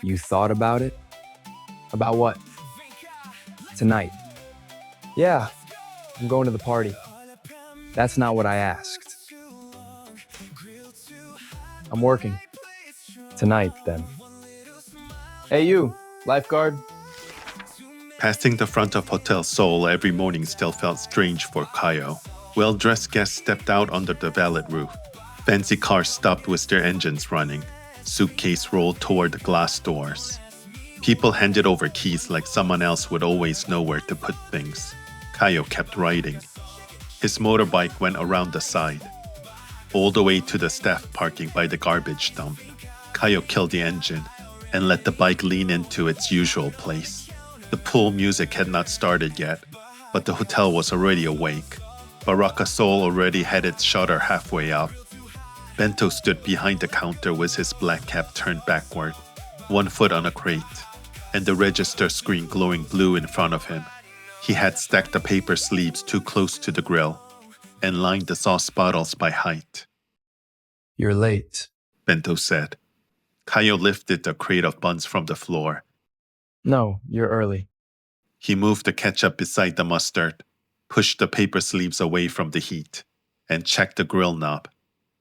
You thought about it? About what? Tonight. Yeah, I'm going to the party. That's not what I asked. I'm working. Tonight, then. Hey, you, Lifeguard. Passing the front of Hotel Sol every morning still felt strange for Caio. Well-dressed guests stepped out under the valet roof. Fancy cars stopped with their engines running. Suitcase rolled toward the glass doors. People handed over keys like someone else would always know where to put things. Caio kept riding. His motorbike went around the side, all the way to the staff parking by the garbage dump. Caio killed the engine and let the bike lean into its usual place. The pool music had not started yet, but the hotel was already awake. Barraca Sol already had its shutter halfway up. Bento stood behind the counter with his black cap turned backward, one foot on a crate, and the register screen glowing blue in front of him. He had stacked the paper sleeves too close to the grill and lined the sauce bottles by height. You're late. Bento said. Caio lifted the crate of buns from the floor. No, you're early. He moved the ketchup beside the mustard, pushed the paper sleeves away from the heat, and checked the grill knob.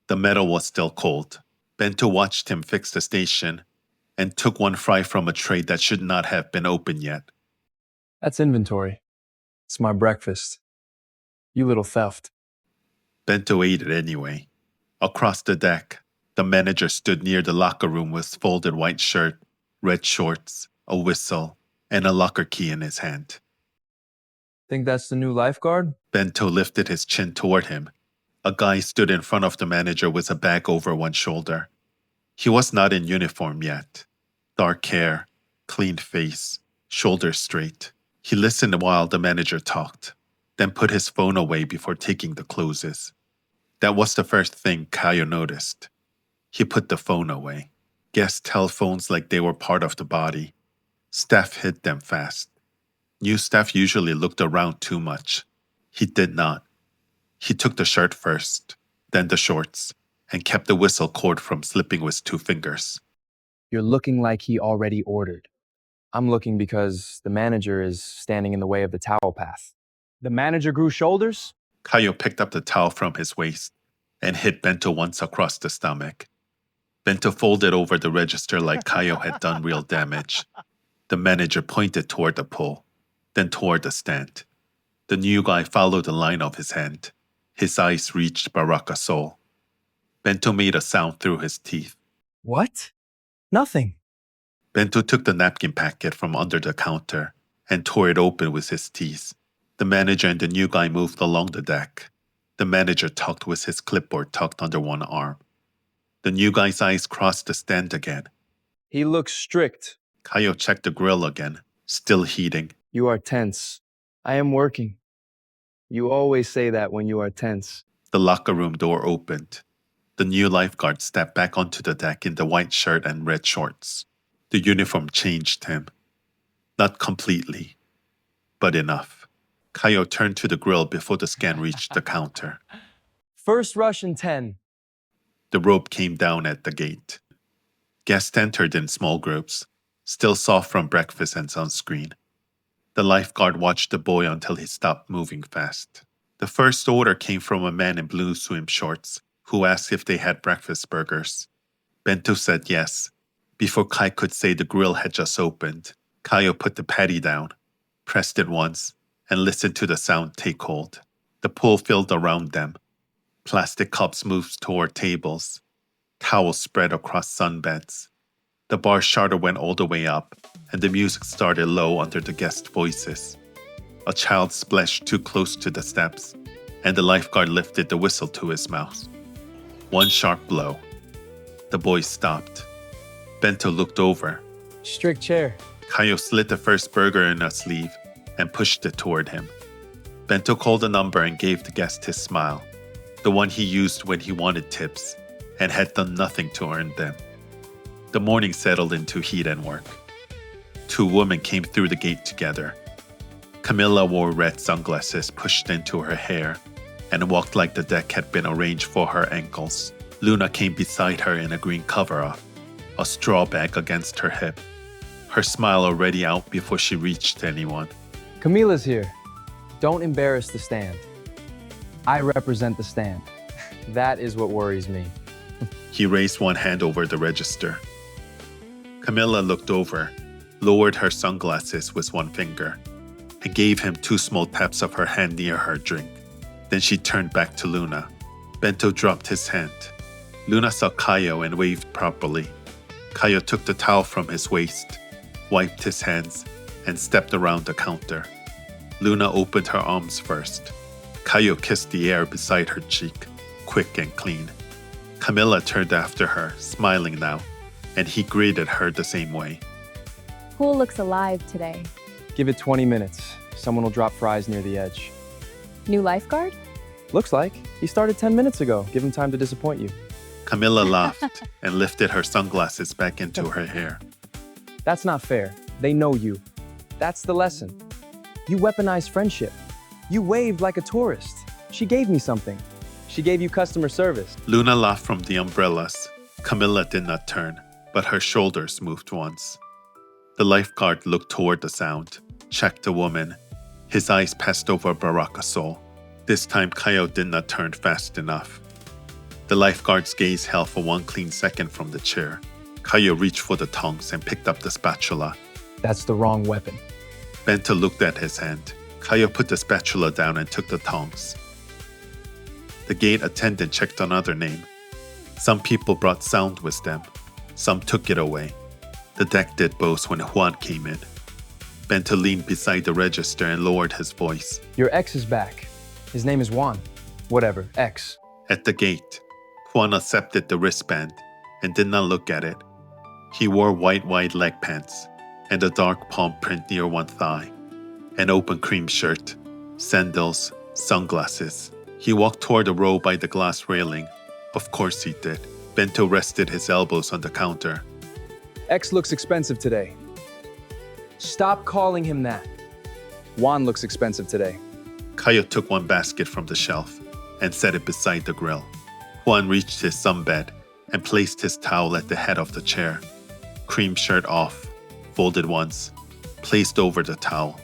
The metal was still cold. Bento watched him fix the station and took one fry from a tray that should not have been open yet. That's inventory. It's my breakfast. You little theft. Bento ate it anyway. Across the deck, the manager stood near the locker room with folded white shirt, red shorts, a whistle, and a locker key in his hand. Think that's the new Lifeguard? Bento lifted his chin toward him. A guy stood in front of the manager with a bag over one shoulder. He was not in uniform yet. Dark hair, clean face, shoulders straight. He listened while the manager talked, then put his phone away before taking the closes. That was the first thing Caio noticed. He put the phone away. Guests held phones like they were part of the body. Staff hid them fast. New staff usually looked around too much. He did not. He took the shirt first, then the shorts, and kept the whistle cord from slipping with 2 fingers. You're looking like he already ordered. I'm looking because the manager is standing in the way of the towel path. The manager grew shoulders? Caio picked up the towel from his waist and hit Bento once across the stomach. Bento folded over the register like Caio had done real damage. The manager pointed toward the pole, then toward the stand. The new guy followed the line of his hand. His eyes reached Barraca Sol. Bento made a sound through his teeth. What? Nothing. Bento took the napkin packet from under the counter and tore it open with his teeth. The manager and the new guy moved along the deck. The manager talked with his clipboard tucked under one arm. The new guy's eyes crossed the stand again. He looks strict. Caio checked the grill again, still heating. You are tense. I am working. You always say that when you are tense. The locker room door opened. The new lifeguard stepped back onto the deck in the white shirt and red shorts. The uniform changed him. Not completely, but enough. Caio turned to the grill before the scan reached the counter. First rush in 10. The rope came down at the gate. Guests entered in small groups, still soft from breakfast and sunscreen. The lifeguard watched the boy until he stopped moving fast. The first order came from a man in blue swim shorts, who asked if they had breakfast burgers. Bento said yes. Before Kai could say the grill had just opened, Caio put the patty down, pressed it once, and listened to the sound take hold. The pool filled around them. Plastic cups moved toward tables. Towels spread across sunbeds. The bar shutter went all the way up, and the music started low under the guest voices. A child splashed too close to the steps, and the lifeguard lifted the whistle to his mouth. One sharp blow. The boy stopped. Bento looked over. Strict chair. Caio slid the first burger in a sleeve and pushed it toward him. Bento called a number and gave the guest his smile, the one he used when he wanted tips and had done nothing to earn them. The morning settled into heat and work. 2 women came through the gate together. Camilla wore red sunglasses pushed into her hair and walked like the deck had been arranged for her ankles. Luna came beside her in a green cover-up, a straw bag against her hip, her smile already out before she reached anyone. Camila's here. Don't embarrass the stand. I represent the stand. That is what worries me. He raised one hand over the register. Camilla looked over, lowered her sunglasses with one finger, and gave him 2 small taps of her hand near her drink. Then she turned back to Luna. Bento dropped his hand. Luna saw Caio and waved properly. Caio took the towel from his waist, wiped his hands, and stepped around the counter. Luna opened her arms first. Caio kissed the air beside her cheek, quick and clean. Camilla turned after her, smiling now, and he greeted her the same way. Pool looks alive today. Give it 20 minutes. Someone will drop fries near the edge. New lifeguard? Looks like. He started 10 minutes ago. Give him time to disappoint you. Camilla laughed and lifted her sunglasses back into her hair. That's not fair. They know you. That's the lesson. You weaponized friendship. You waved like a tourist. She gave me something. She gave you customer service. Luna laughed from the umbrellas. Camilla did not turn, but her shoulders moved once. The lifeguard looked toward the sound, checked the woman. His eyes passed over Barraca Sol. This time Caio did not turn fast enough. The lifeguard's gaze held for 1 clean second from the chair. Caio reached for the tongs and picked up the spatula. That's the wrong weapon. Bento looked at his hand. Caio put the spatula down and took the tongs. The gate attendant checked another name. Some people brought sound with them. Some took it away. The deck did both when Juan came in. Bento leaned beside the register and lowered his voice. Your ex is back. His name is Juan. Whatever, ex. At the gate, Juan accepted the wristband and did not look at it. He wore white wide leg pants and a dark palm print near one thigh, an open cream shirt, sandals, sunglasses. He walked toward the row by the glass railing. Of course he did. Bento rested his elbows on the counter. Ex looks expensive today. Stop calling him that. Juan looks expensive today. Caio took one basket from the shelf and set it beside the grill. Juan reached his sunbed and placed his towel at the head of the chair. Cream shirt off, folded once, placed over the towel.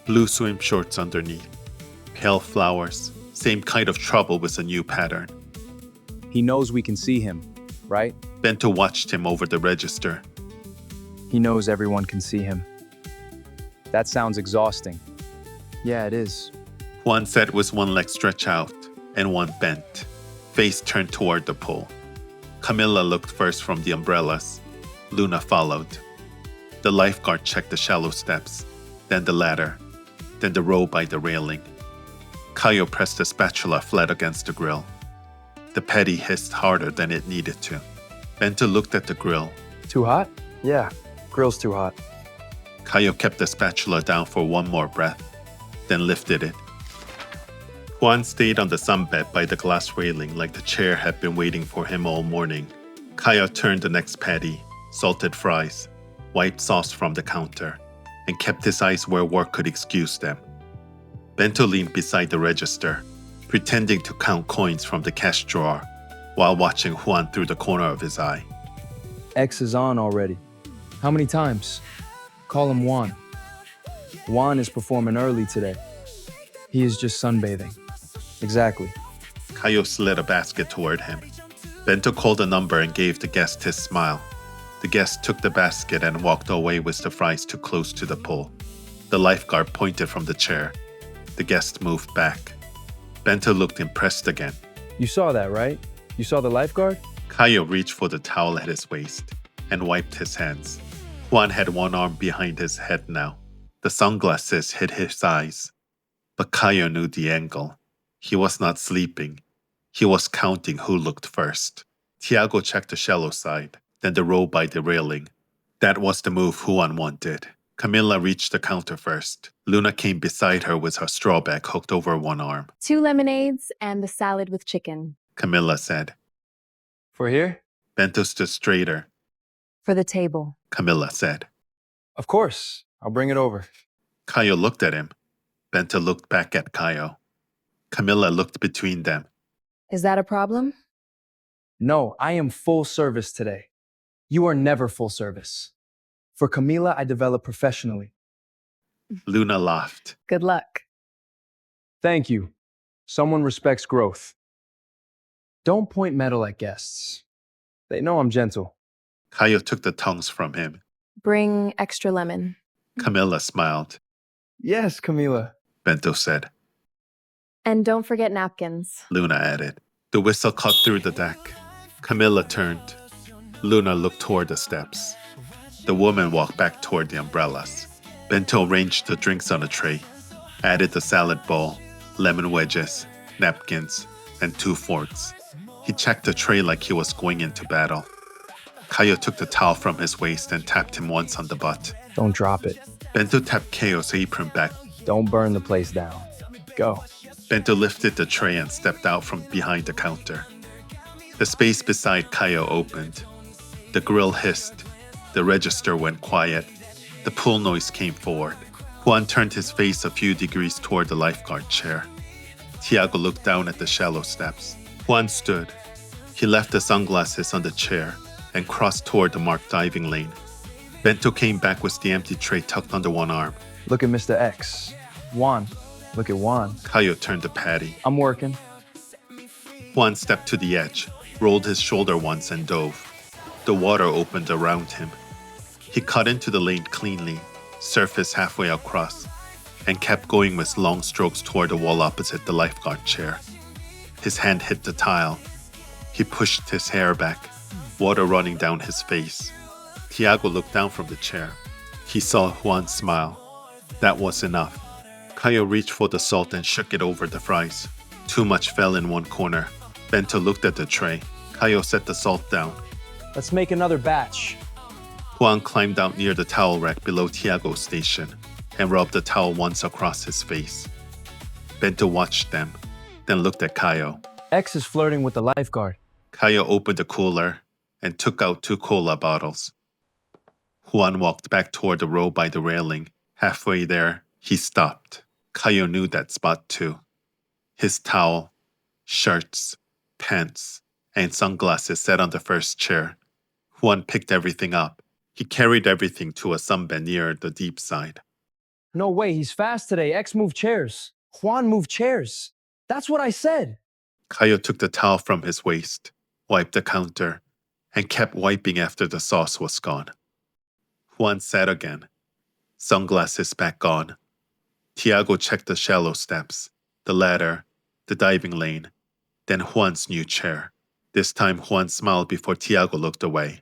Blue swim shorts underneath. Pale flowers, same kind of trouble with a new pattern. He knows we can see him, right? Bento watched him over the register. He knows everyone can see him. That sounds exhausting. Yeah, it is. Juan sat with one leg stretched out and one bent, face turned toward the pool. Camilla looked first from the umbrellas. Luna followed. The lifeguard checked the shallow steps, then the ladder, then the row by the railing. Caio pressed the spatula flat against the grill. The patty hissed harder than it needed to. Bento looked at the grill. Too hot? Yeah, grill's too hot. Caio kept the spatula down for one more breath, then lifted it. Juan stayed on the sunbed by the glass railing like the chair had been waiting for him all morning. Caio turned the next patty, salted fries, wiped sauce from the counter, and kept his eyes where work could excuse them. Bento leaned beside the register, pretending to count coins from the cash drawer, while watching Juan through the corner of his eye. X is on already. How many times? Call him Juan. Juan is performing early today. He is just sunbathing. Exactly. Caio slid a basket toward him. Bento called a number and gave the guest his smile. The guest took the basket and walked away with the fries too close to the pool. The lifeguard pointed from the chair. The guest moved back. Bento looked impressed again. You saw that, right? You saw the lifeguard? Caio reached for the towel at his waist and wiped his hands. Juan had one arm behind his head now. The sunglasses hid his eyes. But Caio knew the angle. He was not sleeping. He was counting who looked first. Tiago checked the shallow side, then the row by the railing. That was the move Juan wanted. Camilla reached the counter first. Luna came beside her with her straw bag hooked over one arm. 2 lemonades and the salad with chicken. Camilla said. For here? Bento stood straighter. For the table. Camilla said. Of course. I'll bring it over. Caio looked at him. Bento looked back at Caio. Camilla looked between them. Is that a problem? No, I am full service today. You are never full service. For Camila, I develop professionally. Luna laughed. Good luck. Thank you. Someone respects growth. Don't point metal at guests. They know I'm gentle. Caio took the tongs from him. Bring extra lemon. Camilla smiled. Yes, Camila. Bento said. And don't forget napkins. Luna added. The whistle cut through the deck. Camilla turned. Luna looked toward the steps. The woman walked back toward the umbrellas. Bento arranged the drinks on a tray, added the salad bowl, lemon wedges, napkins, and 2 forks. He checked the tray like he was going into battle. Caio took the towel from his waist and tapped him once on the butt. Don't drop it. Bento tapped Caio's apron back. Don't burn the place down. Go. Bento lifted the tray and stepped out from behind the counter. The space beside Caio opened. The grill hissed. The register went quiet. The pull noise came forward. Juan turned his face a few degrees toward the lifeguard chair. Tiago looked down at the shallow steps. Juan stood. He left the sunglasses on the chair and crossed toward the marked diving lane. Bento came back with the empty tray tucked under one arm. Look at Mr. X. Juan. Look at Juan. Caio turned to Patty. I'm working. Juan stepped to the edge, rolled his shoulder once and dove. The water opened around him. He cut into the lane cleanly, surfaced halfway across, and kept going with long strokes toward the wall opposite the lifeguard chair. His hand hit the tile. He pushed his hair back, water running down his face. Tiago looked down from the chair. He saw Juan smile. That was enough. Caio reached for the salt and shook it over the fries. Too much fell in one corner. Bento looked at the tray. Caio set the salt down. Let's make another batch. Juan climbed out near the towel rack below Tiago's station and rubbed the towel once across his face. Bento watched them, then looked at Caio. X is flirting with the lifeguard. Caio opened the cooler and took out 2 cola bottles. Juan walked back toward the row by the railing. Halfway there, he stopped. Caio knew that spot too. His towel, shirts, pants, and sunglasses sat on the first chair. Juan picked everything up. He carried everything to a sunbed near the deep side. No way, he's fast today. X moved chairs. Juan moved chairs. That's what I said. Caio took the towel from his waist, wiped the counter, and kept wiping after the sauce was gone. Juan sat again, sunglasses back on. Tiago checked the shallow steps, the ladder, the diving lane, then Juan's new chair. This time Juan smiled before Tiago looked away.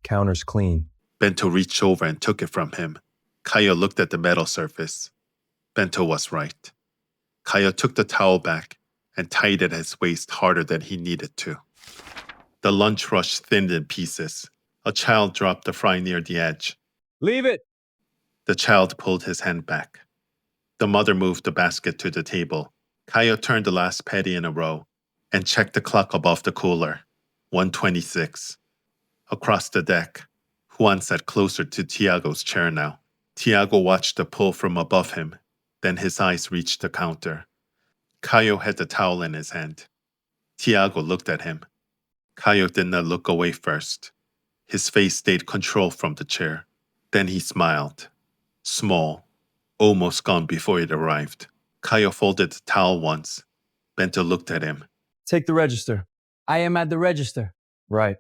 Counter's clean. Bento reached over and took it from him. Caio looked at the metal surface. Bento was right. Caio took the towel back and tied it at his waist harder than he needed to. The lunch rush thinned in pieces. A child dropped the fry near the edge. Leave it. The child pulled his hand back. The mother moved the basket to the table. Caio turned the last patty in a row and checked the clock above the cooler. 1:26. Across the deck, Juan sat closer to Tiago's chair now. Tiago watched the pull from above him. Then his eyes reached the counter. Caio had the towel in his hand. Tiago looked at him. Caio did not look away first. His face stayed controlled from the chair. Then he smiled. Small, almost gone before it arrived. Caio folded the towel once. Bento looked at him. Take the register. I am at the register. Right.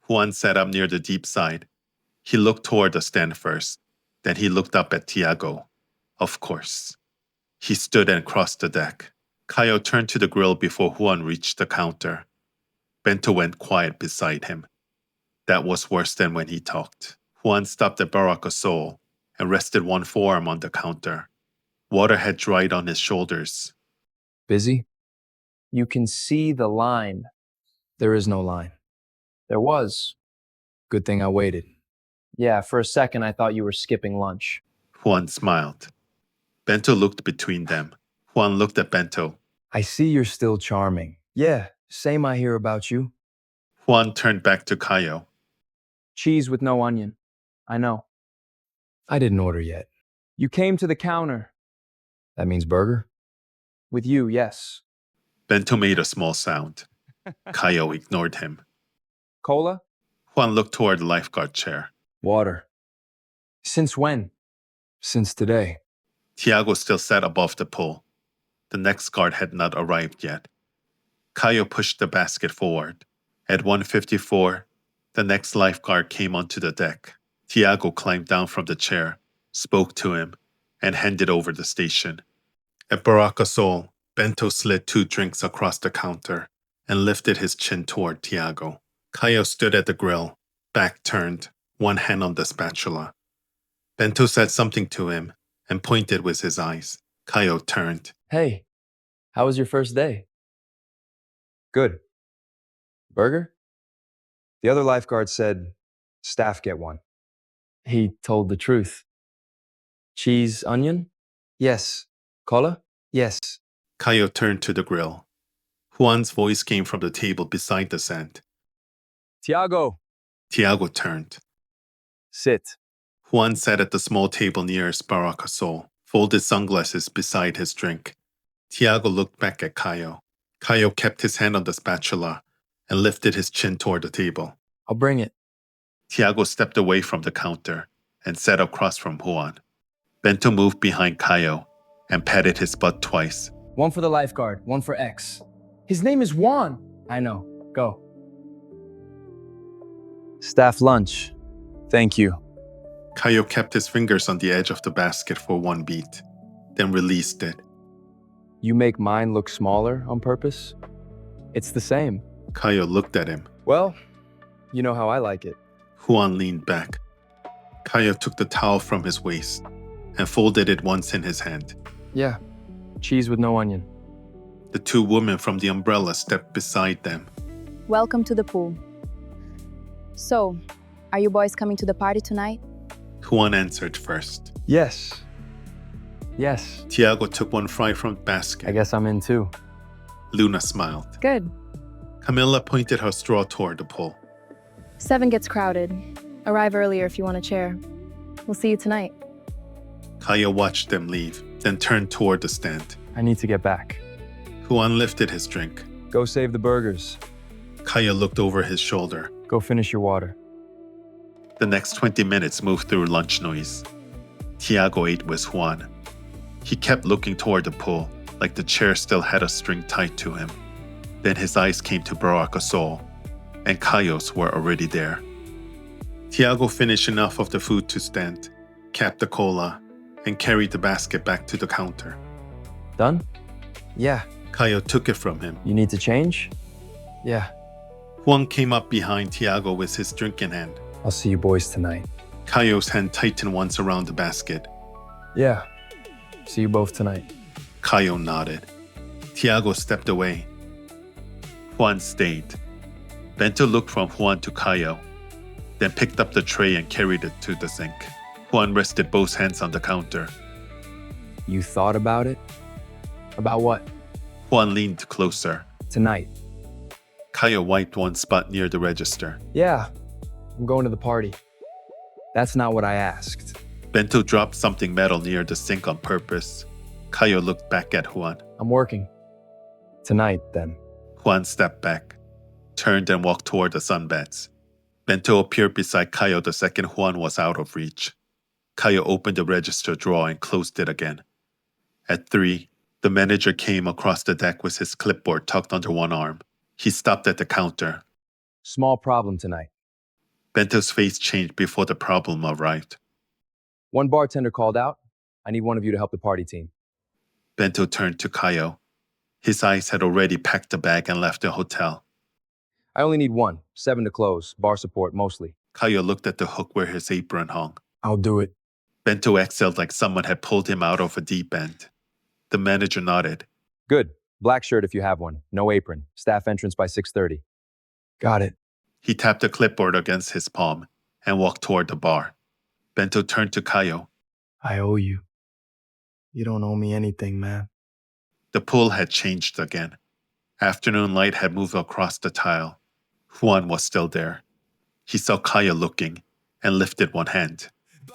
Juan sat up near the deep side. He looked toward the stand first. Then he looked up at Tiago. Of course. He stood and crossed the deck. Caio turned to the grill before Juan reached the counter. Bento went quiet beside him. That was worse than when he talked. Juan stopped at Barraca Sol and rested one forearm on the counter. Water had dried on his shoulders. Busy? You can see the line. There is no line. There was. Good thing I waited. Yeah, for a second I thought you were skipping lunch. Juan smiled. Bento looked between them. Juan looked at Bento. I see you're still charming. Yeah, same I hear about you. Juan turned back to Caio. Cheese with no onion. I know. I didn't order yet. You came to the counter. That means burger? With you, yes. Bento made a small sound. Caio ignored him. Cola? Juan looked toward the lifeguard chair. Water. Since when? Since today. Tiago still sat above the pool. The next guard had not arrived yet. Caio pushed the basket forward. At 1:54, the next lifeguard came onto the deck. Tiago climbed down from the chair, spoke to him, and handed over the station. At Barraca Sol, Bento slid 2 drinks across the counter and lifted his chin toward Tiago. Caio stood at the grill, back turned, one hand on the spatula. Bento said something to him and pointed with his eyes. Caio turned. Hey, how was your first day? Good. Burger? The other lifeguard said, staff get one. He told the truth. Cheese, onion? Yes. Cola? Yes. Caio turned to the grill. Juan's voice came from the table beside the stand. Tiago. Tiago turned. Sit. Juan sat at the small table nearest Barraca Sol, folded sunglasses beside his drink. Tiago looked back at Caio. Caio kept his hand on the spatula and lifted his chin toward the table. I'll bring it. Tiago stepped away from the counter and sat across from Juan. Bento moved behind Caio and patted his butt twice. One for the lifeguard, one for X. His name is Juan. I know. Go. Staff lunch. Thank you. Caio kept his fingers on the edge of the basket for 1 beat, then released it. You make mine look smaller on purpose? It's the same. Caio looked at him. Well, you know how I like it. Juan leaned back. Caio took the towel from his waist and folded it once in his hand. Yeah, cheese with no onion. The 2 women from the umbrella stepped beside them. Welcome to the pool. So, are you boys coming to the party tonight? Juan answered first. Yes. Yes. Tiago took 1 fry from the basket. I guess I'm in too. Luna smiled. Good. Camilla pointed her straw toward the pool. 7 gets crowded. Arrive earlier if you want a chair. We'll see you tonight. Caio watched them leave, then turned toward the stand. I need to get back. Juan lifted his drink. Go save the burgers. Caio looked over his shoulder. Go finish your water. The next 20 minutes moved through lunch noise. Tiago ate with Juan. He kept looking toward the pool, like the chair still had a string tied to him. Then his eyes came to Barraca Sol, and Caio's were already there. Tiago finished enough of the food to stand, capped the cola, and carried the basket back to the counter. Done? Yeah. Caio took it from him. You need to change? Yeah. Juan came up behind Tiago with his drink in hand. I'll see you boys tonight. Caio's hand tightened once around the basket. Yeah. See you both tonight. Caio nodded. Tiago stepped away. Juan stayed. Bento looked from Juan to Caio, then picked up the tray and carried it to the sink. Juan rested both hands on the counter. You thought about it? About what? Juan leaned closer. Tonight. Caio wiped one spot near the register. Yeah. I'm going to the party. That's not what I asked. Bento dropped something metal near the sink on purpose. Caio looked back at Juan. I'm working. Tonight, then. Juan stepped back, turned and walked toward the sunbeds. Bento appeared beside Caio the second Juan was out of reach. Caio opened the register drawer and closed it again. At 3, the manager came across the deck with his clipboard tucked under one arm. He stopped at the counter. Small problem tonight. Bento's face changed before the problem arrived. One bartender called out. I need one of you to help the party team. Bento turned to Caio. His eyes had already packed the bag and left the hotel. I only need one. 7 to close. Bar support, mostly. Caio looked at the hook where his apron hung. I'll do it. Bento exhaled like someone had pulled him out of a deep end. The manager nodded. Good. Black shirt if you have one. No apron. Staff entrance by 6:30. Got it. He tapped the clipboard against his palm and walked toward the bar. Bento turned to Caio. I owe you. You don't owe me anything, man. The pool had changed again. Afternoon light had moved across the tile. Juan was still there. He saw Caio looking and lifted one hand.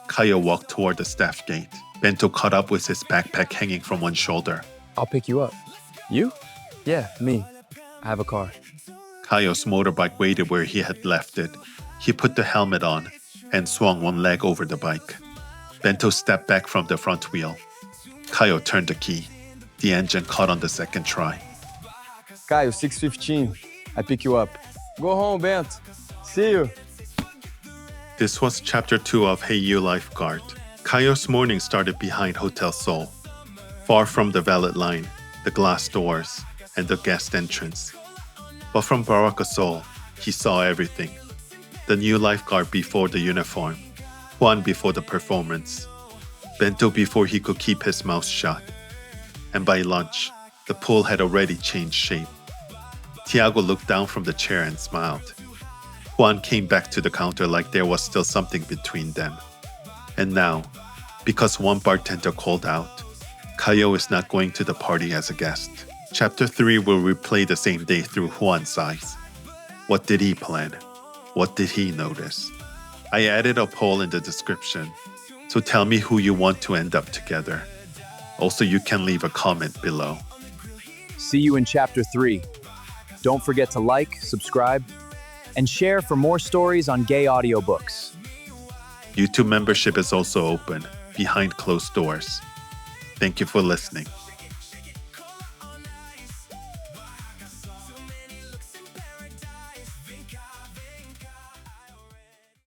Caio walked toward the staff gate. Bento caught up with his backpack hanging from one shoulder. I'll pick you up. You? Yeah, me. I have a car. Caio's motorbike waited where he had left it. He put the helmet on and swung one leg over the bike. Bento stepped back from the front wheel. Caio turned the key. The engine caught on the second try. Caio, 6:15. I pick you up. Go home, Bento. See you. This was chapter 2 of Hey You Lifeguard. Caio's morning started behind Hotel Sol, far from the valet line, the glass doors, and the guest entrance. But from Barraca Sol, he saw everything. The new lifeguard before the uniform, Juan before the performance, Bento before he could keep his mouth shut. And by lunch, the pool had already changed shape. Tiago looked down from the chair and smiled. Juan came back to the counter like there was still something between them. And now, because one bartender called out, Caio is not going to the party as a guest. Chapter 3 will replay the same day through Juan's eyes. What did he plan? What did he notice? I added a poll in the description, so tell me who you want to end up together. Also, you can leave a comment below. See you in chapter 3. Don't forget to like, subscribe, and share for more stories on gay audiobooks. YouTube membership is also open, behind closed doors. Thank you for listening.